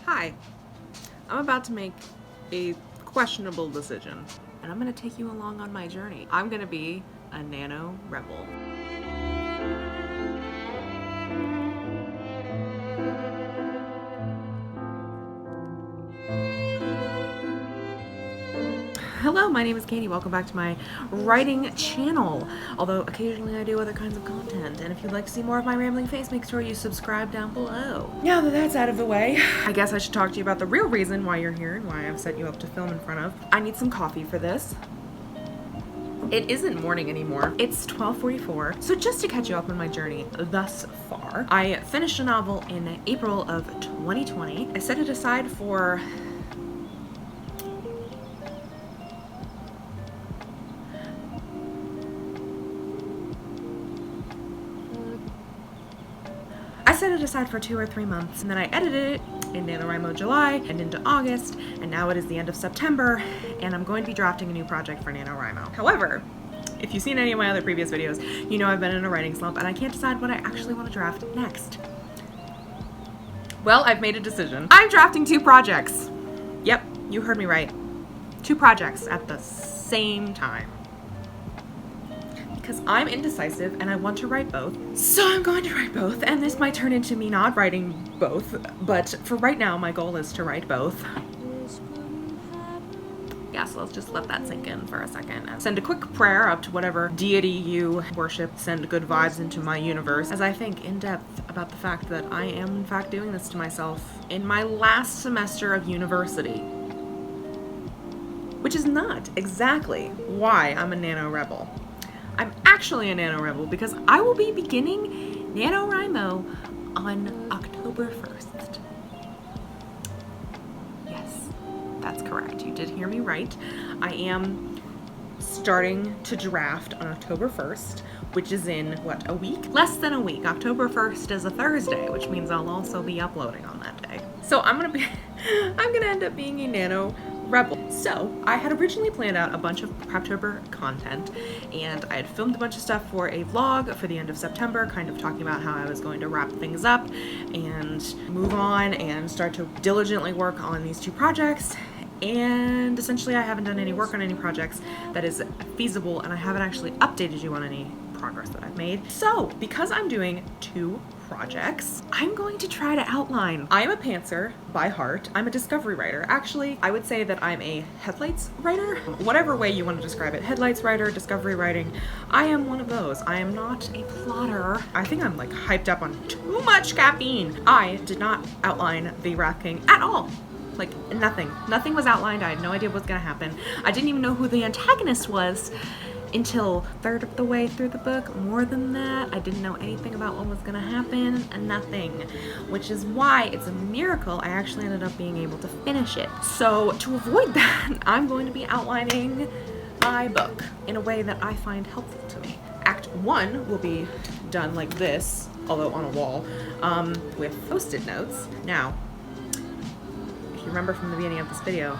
Hi, I'm about to make a questionable decision, and I'm going to take you along on my journey. I'm going to be a nano rebel. Hello, my name is Katie. Welcome back to my writing channel. Although occasionally I do other kinds of content, and if you'd like to see more of my rambling face, make sure you subscribe down below. Now that that's out of the way, I guess I should talk to you about the real reason why you're here and why I've set you up to film in front of. I need some coffee for this. It isn't morning anymore. It's 12:44. So just to catch you up on my journey thus far, I finished a novel in April of 2020. I set it aside for set it aside for 2 or 3 months, and then I edited it in NaNoWriMo July and into August, and now it is the end of September, and I'm going to be drafting a new project for NaNoWriMo. However, if you've seen any of my other previous videos, you know I've been in a writing slump, and I can't decide what I actually want to draft next. Well, I've made a decision. I'm drafting 2 projects. Yep, you heard me right. 2 projects at the same time. Because I'm indecisive and I want to write both. So I'm going to write both, and this might turn into me not writing both, but for right now my goal is to write both. Yeah, so let's just let that sink in for a second. Send a quick prayer up to whatever deity you worship. Send good vibes into my universe as I think in depth about the fact that I am in fact doing this to myself in my last semester of university. Which is not exactly why I'm a nano rebel. I'm actually a nano rebel because I will be beginning NaNoWriMo on October 1st. Yes, that's correct. You did hear me right. I am starting to draft on October 1st, which is in, what, a week? Less than a week. October 1st is a Thursday, which means I'll also be uploading on that day. So I'm gonna end up being a nano rebel. So I had originally planned out a bunch of preptober content, and I had filmed a bunch of stuff for a vlog for the end of September, kind of talking about how I was going to wrap things up and move on and start to diligently work on these 2 projects. And essentially I haven't done any work on any projects that is feasible, and I haven't actually updated you on any progress that I've made. So because I'm doing 2 projects, I'm going to try to outline. I am a pantser by heart. I'm a discovery writer. Actually, I would say that I'm a headlights writer. Whatever way you want to describe it, headlights writer, discovery writing, I am one of those. I am not a plotter. I think I'm like hyped up on too much caffeine. I did not outline the Wrath King at all. Like nothing. Nothing was outlined. I had no idea what was gonna happen. I didn't even know who the antagonist was until a third of the way through the book. More than that, I didn't know anything about what was gonna happen, and nothing. Which is why it's a miracle I actually ended up being able to finish it. So to avoid that, I'm going to be outlining my book in a way that I find helpful to me. Act 1 will be done like this, although on a wall, with post-it notes. Now, if you remember from the beginning of this video,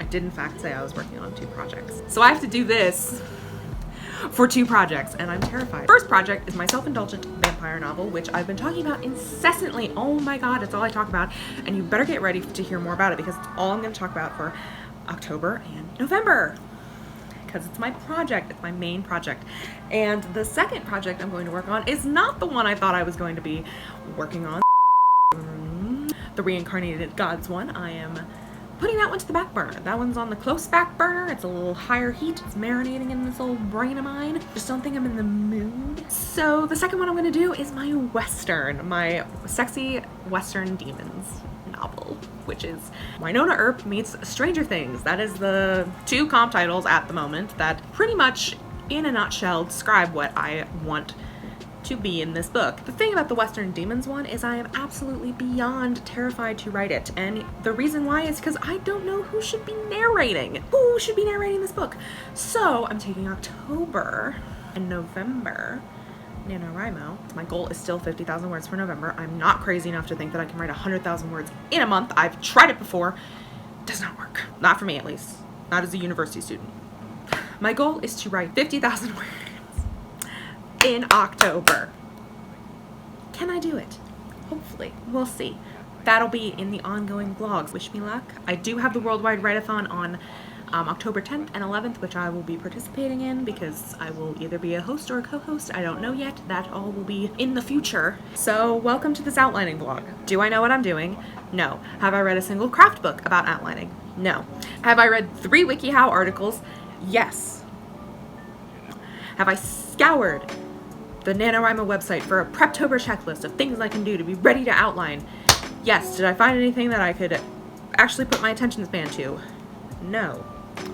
I did in fact say I was working on 2 projects. So I have to do this for 2 projects, and I'm terrified. First project is my self-indulgent vampire novel, which I've been talking about incessantly. Oh my god, it's all I talk about, and you better get ready to hear more about it because it's all I'm going to talk about for October and November. Because it's my project, it's my main project. And the second project I'm going to work on is not the one I thought I was going to be working on. The Reincarnated Gods one. I am putting that one to the back burner. That one's on the close back burner. It's a little higher heat. It's marinating in this old brain of mine. Just don't think I'm in the mood. So the second one I'm gonna do is my Western, my sexy Western demons novel, which is Wynonna Earp meets Stranger Things. That is the 2 comp titles at the moment that pretty much, in a nutshell, describe what I want to be in this book. The thing about the Western Demons one is I am absolutely beyond terrified to write it, and the reason why is because I don't know who should be narrating. Who should be narrating this book? So I'm taking October and November NaNoWriMo. My goal is still 50,000 words for November. I'm not crazy enough to think that I can write 100,000 words in a month. I've tried it before. Does not work. Not for me, at least. Not as a university student. My goal is to write 50,000 words in October. Can I do it? Hopefully. We'll see. that'll be in the ongoing vlogs. Wish me luck. I do have the Worldwide Write-a-thon on October 10th and 11th, which I will be participating in because I will either be a host or a co-host. I don't know yet. That all will be in the future. So welcome to this outlining vlog. Do I know what I'm doing? No. Have I read a single craft book about outlining? No. Have I read 3 WikiHow articles? Yes. Have I scoured the NaNoWriMo website for a preptober checklist of things I can do to be ready to outline? Yes. Did I find anything that I could actually put my attention span to? No.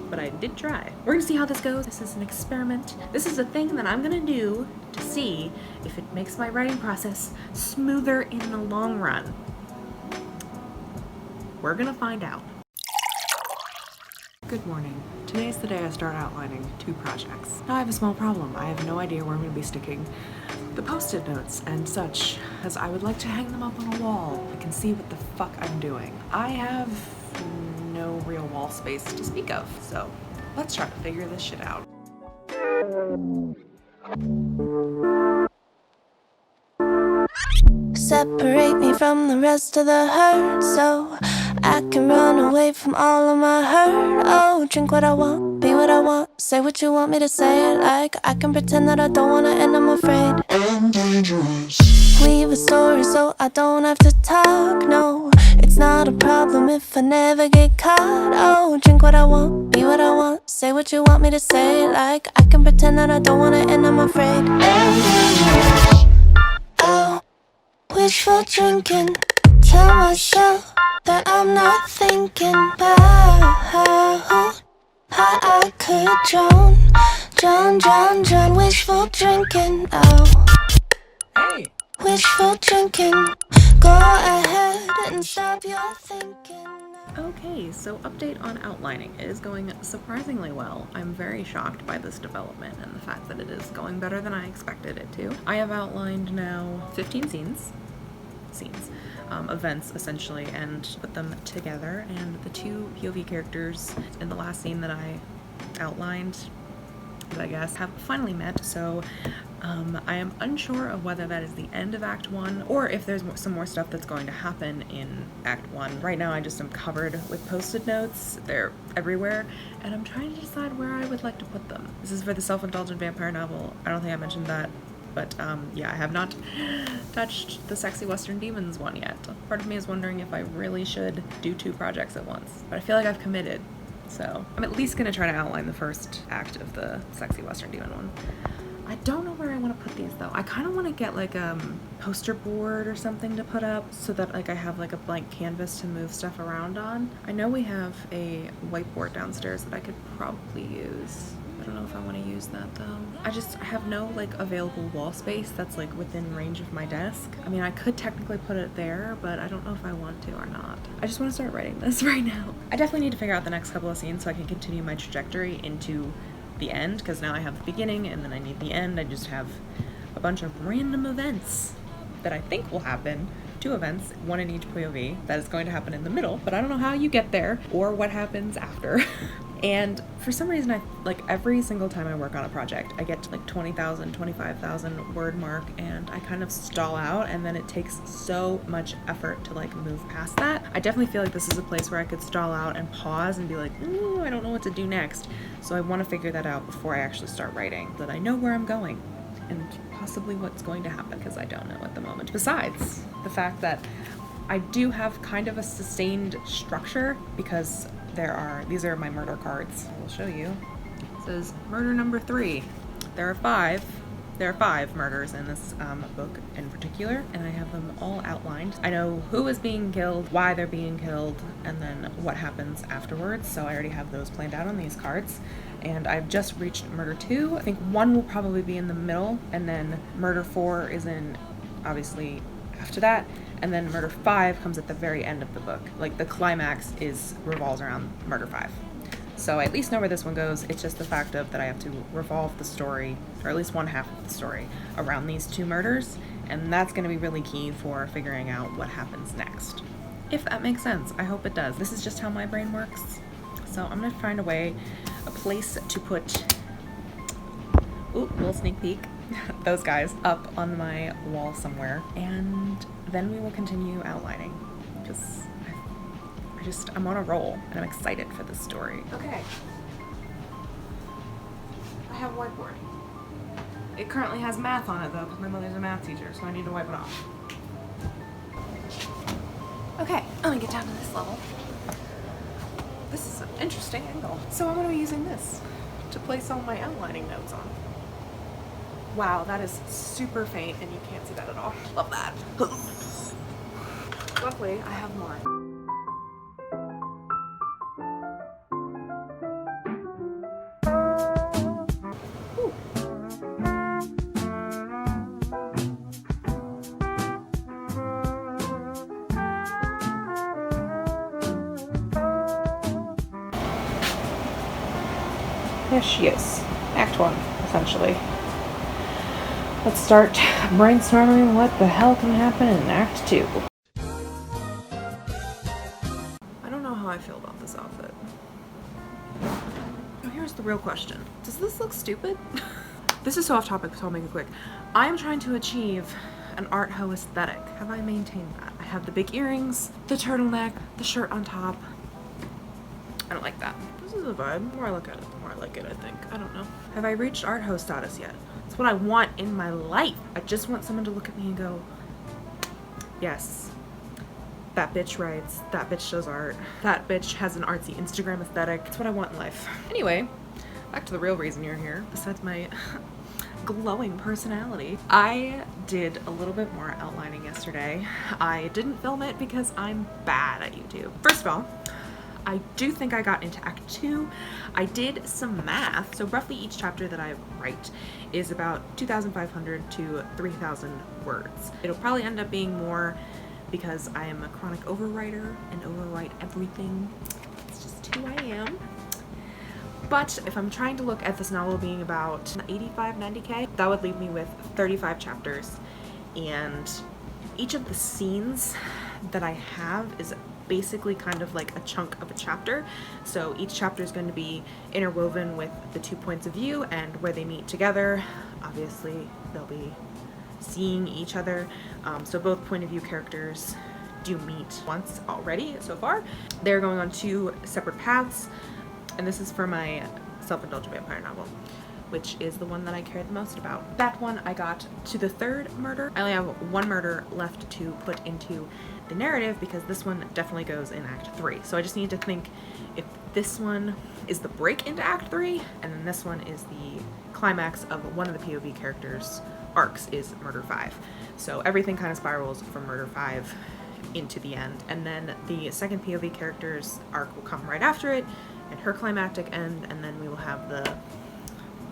But I did try. We're gonna see how this goes. This is an experiment. This is a thing that I'm gonna do to see if it makes my writing process smoother in the long run. We're gonna find out. Good morning. Today is the day I start outlining 2 projects. Now I have a small problem. I have no idea where I'm gonna be sticking the post-it notes and such, as I would like to hang them up on a wall. I can see what the fuck I'm doing. I have no real wall space to speak of, so let's try to figure this shit out. Separate me from the rest of the herd, so I can run away from all of my hurt. Oh, drink what I want, be what I want, say what you want me to say. Like I can pretend that I don't wanna, and I'm afraid I'm dangerous. Weave a story so I don't have to talk. No, it's not a problem if I never get caught. Oh, drink what I want, be what I want, say what you want me to say. Like I can pretend that I don't wanna, and I'm afraid I'm dangerous. Oh, wishful drinking, tell myself that I'm not thinking about how I could drown, wishful drinking. Oh, Hey! wishful drinking, go ahead and stop your thinking. Okay, so update on outlining. It is going surprisingly well. I'm very shocked by this development and the fact that it is going better than I expected it to. I have outlined now 15 events essentially, and put them together, and the 2 POV characters in the last scene that I outlined, I guess, have finally met. So I am unsure of whether that is the end of Act 1 or if there's some more stuff that's going to happen in Act 1. Right now I just am covered with post-it notes. They're everywhere, and I'm trying to decide where I would like to put them. This is for the self-indulgent vampire novel. I don't think I mentioned that. But yeah, I have not touched the Sexy Western Demons one yet. Part of me is wondering if I really should do 2 projects at once, but I feel like I've committed. So I'm at least gonna try to outline the first act of the Sexy Western Demon one. I don't know where I want to put these though. I kind of want to get like a poster board or something to put up so that like I have like a blank canvas to move stuff around on. I know we have a whiteboard downstairs that I could probably use. I don't know if I want to use that though. I have no like available wall space that's like within range of my desk. I mean, I could technically put it there, but I don't know if I want to or not. I just want to start writing this right now. I definitely need to figure out the next couple of scenes so I can continue my trajectory into the end, because now I have the beginning and then I need the end. I just have a bunch of random events that I think will happen. 2 events, 1 in each POV, that is going to happen in the middle, but I don't know how you get there or what happens after. And for some reason, I like every single time I work on a project, I get to like 20,000, 25,000 word mark, and I kind of stall out, and then it takes so much effort to like move past that. I definitely feel like this is a place where I could stall out and pause and be like, ooh, I don't know what to do next. So I want to figure that out before I actually start writing, so that I know where I'm going and possibly what's going to happen, because I don't know at the moment. Besides the fact that I do have kind of a sustained structure, because these are my murder cards. I will show you. It says murder number 3. There are 5 murders in this book in particular, and I have them all outlined. I know who is being killed, why they're being killed, and then what happens afterwards, so I already have those planned out on these cards. And I've just reached murder 2. I think 1 will probably be in the middle, and then murder 4 is in, obviously, after that, and then murder 5 comes at the very end of the book. Like, the climax revolves around murder 5. So I at least know where this one goes. It's just the fact of that I have to revolve the story, or at least one half of the story, around these 2 murders, and that's going to be really key for figuring out what happens next. If that makes sense. I hope it does. This is just how my brain works. So I'm going to find a place to put, ooh, little sneak peek, those guys up on my wall somewhere, and then we will continue outlining. because I'm on a roll and I'm excited for this story. Okay. I have a whiteboard. It currently has math on it though, because my mother's a math teacher, so I need to wipe it off. Okay, I'm gonna get down to this level. This is an interesting angle. So I'm gonna be using this to place all my outlining notes on. Wow, that is super faint and you can't see that at all. Love that. Luckily, I have more. There she is. Act 1, essentially. Let's start brainstorming what the hell can happen in Act 2. I don't know how I feel about this outfit. Now here's the real question. Does this look stupid? This is so off topic, so I'll make it quick. I am trying to achieve an art hoe aesthetic. Have I maintained that? I have the big earrings, the turtleneck, the shirt on top. I don't like that. This is a vibe. The more I look at it, the more I like it, I think. I don't know. Have I reached art hoe status yet? It's what I want in my life. I just want someone to look at me and go, yes, that bitch writes, that bitch does art, that bitch has an artsy Instagram aesthetic. It's what I want in life. Anyway, back to the real reason you're here, besides my glowing personality. I did a little bit more outlining yesterday. I didn't film it because I'm bad at YouTube. First of all, I do think I got into Act 2. I did some math, so roughly each chapter that I write is about 2,500 to 3,000 words. It'll probably end up being more because I am a chronic overwriter and overwrite everything. It's just who I am. But if I'm trying to look at this novel being about 85, 90K, that would leave me with 35 chapters. And each of the scenes that I have is basically kind of like a chunk of a chapter. So each chapter is going to be interwoven with the 2 points of view and where they meet together. Obviously, they'll be seeing each other. So both point of view characters do meet once already so far. They're going on 2 separate paths. And this is for my self-indulgent vampire novel, which is the one that I cared the most about. That one I got to the 3rd murder. I only have 1 murder left to put into the narrative because this one definitely goes in Act 3. So I just need to think if this one is the break into Act 3, and then this one is the climax of one of the POV characters' arcs is Murder 5. So everything kind of spirals from Murder 5 into the end. And then the second POV character's arc will come right after it, and her climactic end, and then we will have the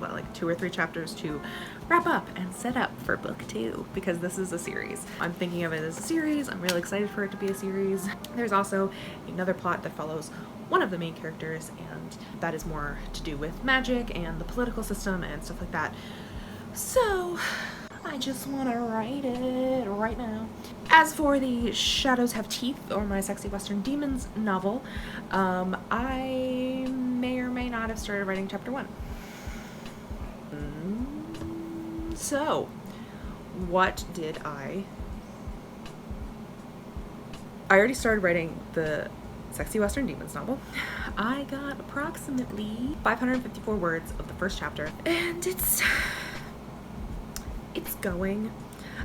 like 2 or 3 chapters to wrap up and set up for book 2, because this is a series. I'm thinking of it as a series. I'm really excited for it to be a series. There's also another plot that follows one of the main characters, and that is more to do with magic and the political system and stuff like that. So I just want to write it right now. As for the Shadows Have Teeth, or my Sexy Western Demons novel, I may or may not have started writing chapter 1. So, what did I already started writing the Sexy Western Demons novel. I got approximately 554 words of the first chapter, and it's going.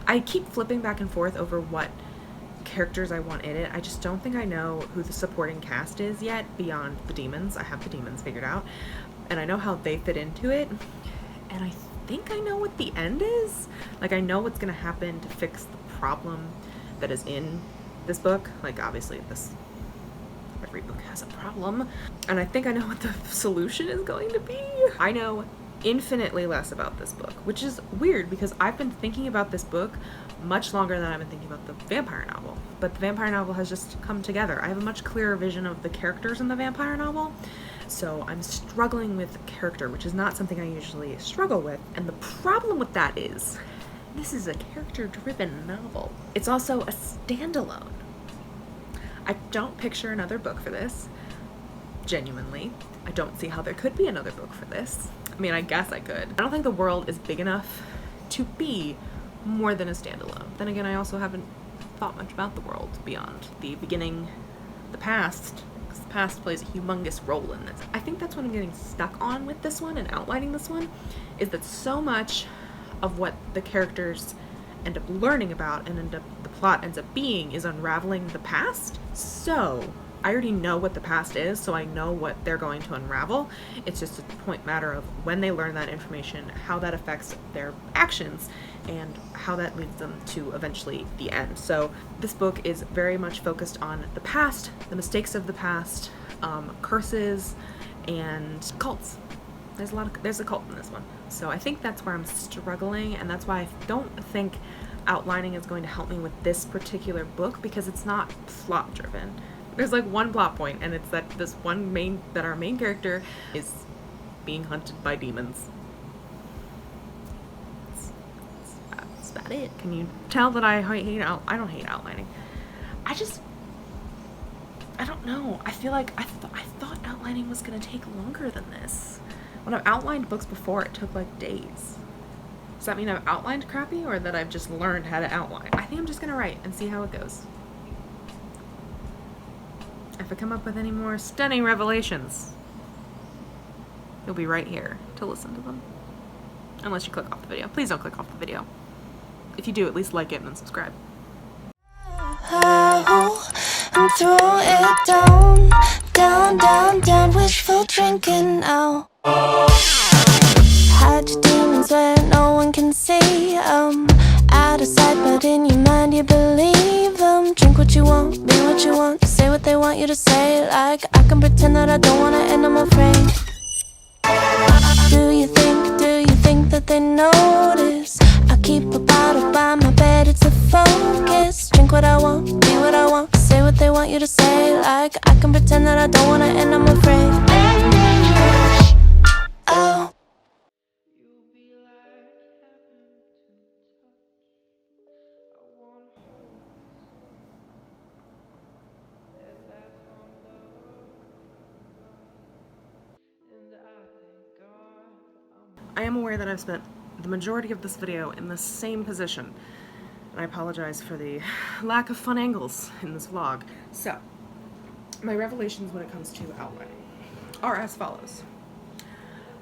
I keep flipping back and forth over what characters I want in it. I just don't think I know who the supporting cast is yet beyond the demons. I have the demons figured out, and I know how they fit into it, and I think I know what the end is. Like, I know what's gonna happen to fix the problem that is in this book. Like, obviously every book has a problem, and I think I know what the solution is going to be. I know infinitely less about this book, which is weird because I've been thinking about this book much longer than I've been thinking about the vampire novel, but the vampire novel has just come together. I have a much clearer vision of the characters in the vampire novel, so I'm struggling with character, which is not something I usually struggle with. And the problem with that is this is a character-driven novel. It's also a standalone. I don't picture another book for this, genuinely. I don't see how there could be another book for this. I mean, I guess I could. I don't think the world is big enough to be more than a standalone. Then again, I also haven't thought much about the world beyond the beginning, the past, because the past plays a humongous role in this. I think that's what I'm getting stuck on with this one and outlining this one, is that so much of what the characters end up learning about and the plot ends up being is unraveling the past. So I already know what the past is, so I know what they're going to unravel. It's just a matter of when they learn that information, how that affects their actions, and how that leads them to eventually the end. So this book is very much focused on the past, the mistakes of the past, curses, and cults. There's a cult in this one. So I think that's where I'm struggling, and that's why I don't think outlining is going to help me with this particular book, because it's not plot driven. There's like one plot point, and it's that our main character is being hunted by demons. That's about it. Can you tell that I don't hate outlining. I don't know. I feel like I thought outlining was gonna take longer than this. When I've outlined books before, it took like days. Does that mean I've outlined crappy, or that I've just learned how to outline? I think I'm just gonna write and see how it goes. If I come up with any more stunning revelations, you'll be right here to listen to them. Unless you click off the video. Please don't click off the video. If you do, at least like it and then subscribe. Oh, and throw it down, down, down, down. Wishful drinking now. Hide your demons where no one can see 'em. Out of sight, but in your mind you believe them. Drink what you want, be what you want, say what they want you to say. Like I can pretend that I don't wanna, and I'm afraid. Do you think that they notice? I keep a bottle by my bed, it's a focus. Drink what I want, be what I want, say what they want you to say. Like I can pretend that I don't wanna, and I'm afraid. Oh. I am aware that I've spent the majority of this video in the same position, and I apologize for the lack of fun angles in this vlog. So, my revelations when it comes to outlining are as follows.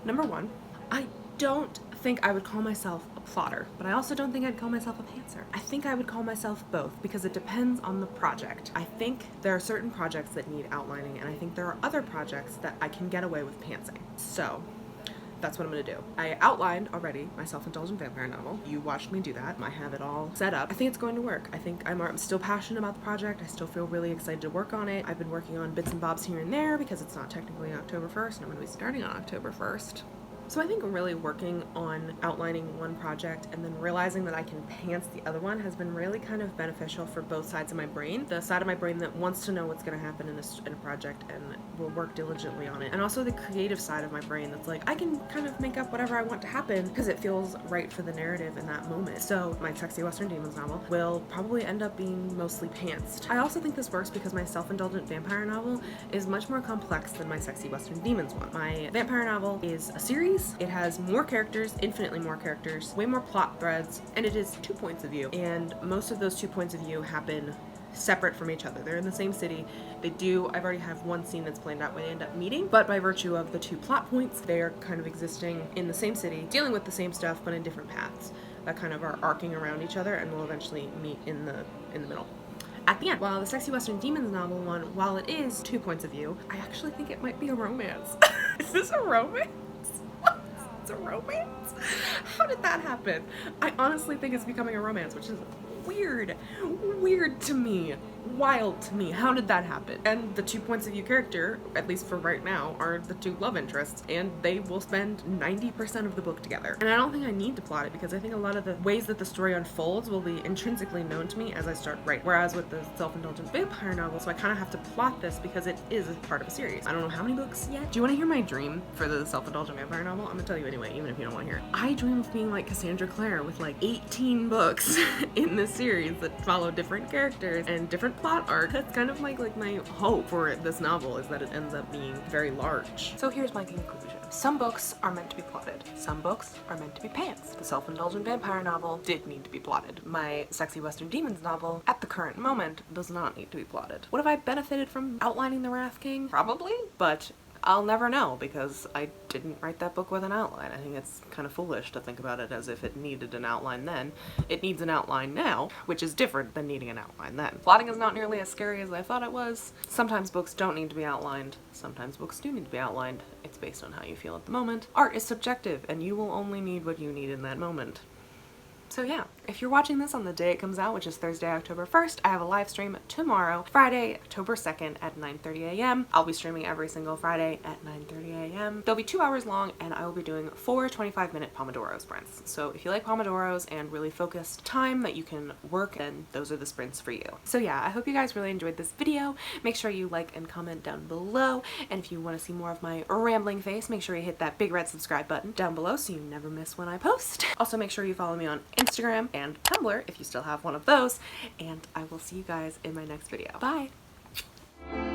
Number one, I don't think I would call myself a plotter, but I also don't think I'd call myself a pantser. I think I would call myself both, because it depends on the project. I think there are certain projects that need outlining, and I think there are other projects that I can get away with pantsing. So, that's what I'm gonna do. I outlined already my self-indulgent vampire novel. You watched me do that. I have it all set up. I think it's going to work. I think I'm still passionate about the project. I still feel really excited to work on it. I've been working on bits and bobs here and there because it's not technically October 1st, and I'm gonna be starting on October 1st. So I think really working on outlining one project and then realizing that I can pants the other one has been really kind of beneficial for both sides of my brain. The side of my brain that wants to know what's going to happen in a project and will work diligently on it. And also the creative side of my brain that's like, I can kind of make up whatever I want to happen because it feels right for the narrative in that moment. So my Sexy Western Demons novel will probably end up being mostly pantsed. I also think this works because my self-indulgent vampire novel is much more complex than my Sexy Western Demons one. My vampire novel is a series. It has more characters, infinitely more characters, way more plot threads, and it is 2 points of view. And most of those 2 points of view happen separate from each other. They're in the same city. I've already have one scene that's planned out where they end up meeting, but by virtue of the 2 plot points, they're kind of existing in the same city, dealing with the same stuff, but in different paths that kind of are arcing around each other and will eventually meet in the middle. At the end, while the Sexy Western Demons novel one, while it is 2 points of view, I actually think it might be a romance. Is this a romance? It's a romance? How did that happen? I honestly think it's becoming a romance, which is weird to me, wild to me. How did that happen? And the 2 points of view character, at least for right now, are the 2 love interests, and they will spend 90% of the book together. And I don't think I need to plot it, because I think a lot of the ways that the story unfolds will be intrinsically known to me as I start writing. Whereas with the self-indulgent vampire novel, so I kind of have to plot this because it is a part of a series. I don't know how many books yet. Do you want to hear my dream for the self-indulgent vampire novel? I'm gonna tell you anyway, even if you don't want to hear it. I dream of being like Cassandra Clare with like 18 books in this series that follow different characters and different plot arcs. That's kind of like my hope for this novel, is that it ends up being very large. So here's my conclusion. Some books are meant to be plotted. Some books are meant to be pants. The self-indulgent vampire novel did need to be plotted. My sexy Western demons novel, at the current moment, does not need to be plotted. Would have I benefited from outlining the Wrath King? Probably, but I'll never know because I didn't write that book with an outline. I think it's kind of foolish to think about it as if it needed an outline then. It needs an outline now, which is different than needing an outline then. Plotting is not nearly as scary as I thought it was. Sometimes books don't need to be outlined. Sometimes books do need to be outlined. It's based on how you feel at the moment. Art is subjective, and you will only need what you need in that moment. So yeah, if you're watching this on the day it comes out, which is Thursday, October 1st, I have a live stream tomorrow, Friday, October 2nd at 9:30 a.m. I'll be streaming every single Friday at 9:30 a.m. They'll be 2 hours long, and I will be doing 4 25-minute Pomodoro sprints. So if you like Pomodoros and really focused time that you can work, then those are the sprints for you. So yeah, I hope you guys really enjoyed this video. Make sure you like and comment down below, and if you want to see more of my rambling face, make sure you hit that big red subscribe button down below so you never miss when I post. Also, make sure you follow me on Instagram and Tumblr if you still have one of those, and I will see you guys in my next video. Bye!